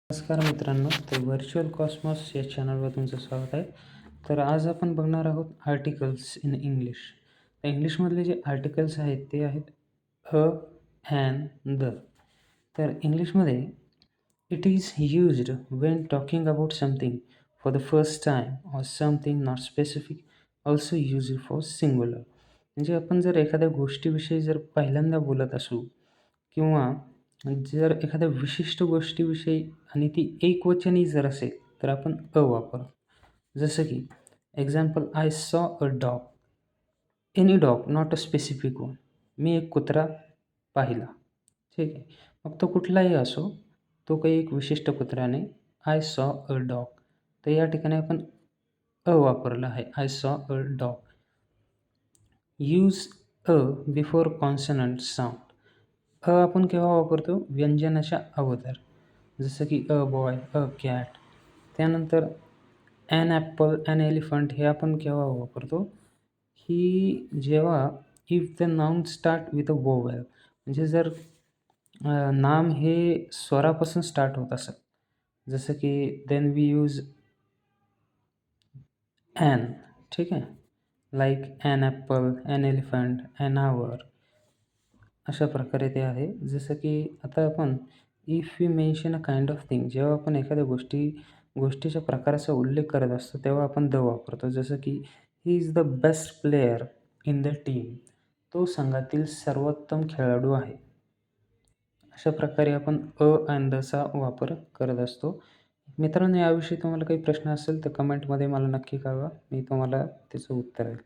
नमस्कार मित्रांनो, तर व्हर्च्युअल कॉस्मॉस या चॅनलवर तुमचं स्वागत आहे. तर आज आपण बघणार आहोत आर्टिकल्स इन इंग्लिश. तर इंग्लिशमधले जे आर्टिकल्स आहेत ते आहेत अ, ॲन, द. तर इंग्लिशमध्ये it is used when talking about something for the first time or something not specific, also used for singular. म्हणजे आपण जर एखाद्या गोष्टीविषयी जर पहिल्यांदा बोलत असू किंवा जर एखाद्या विशिष्ट गोष्टीविषयी आणि ती एकवचनी जर असेल तर आपण वापरतो. जसं की example, I saw a dog. Any dog, not a specific one. मी एक कुत्रा पाहिला. ठीक आहे. मग तो कुठलाही असो, तो काही एक विशिष्ट कुत्र्याने आय सॉ अ डॉग. तर या ठिकाणी आपण वापरला आहे. I saw a dog. Use a before consonant sound. आपण केव्हा वापरतो? व्यंजनाच्या अगोदर. जसं की अ बॉय, अ कॅट. त्यानंतर ॲन ॲपल, ॲन एलिफंट हे आपण केव्हा वापरतो? की जेव्हा if the noun start with a vowel, म्हणजे जर नाम हे स्वरापासून स्टार्ट होत असेल. जसं की देन वी यूज ॲन. ठीक आहे. Like an apple, an elephant, an hour. अशा प्रकारे ते आहे. जसं की आता आपण if we mention a kind of thing, जेव्हा आपण एखाद्या गोष्टीच्या प्रकाराचा उल्लेख करत असतो तेव्हा आपण द वापरतो. जसं की he is the best player in the team. तो संघातील सर्वोत्तम खेळाडू आहे. अशा प्रकारे आपण आणि दचा वापर करत असतो. मित्रांनो, याविषयी तुम्हाला काही प्रश्न असेल तर कमेंटमध्ये मला नक्की कळवा. मी तुम्हाला त्याचं उत्तर देईल.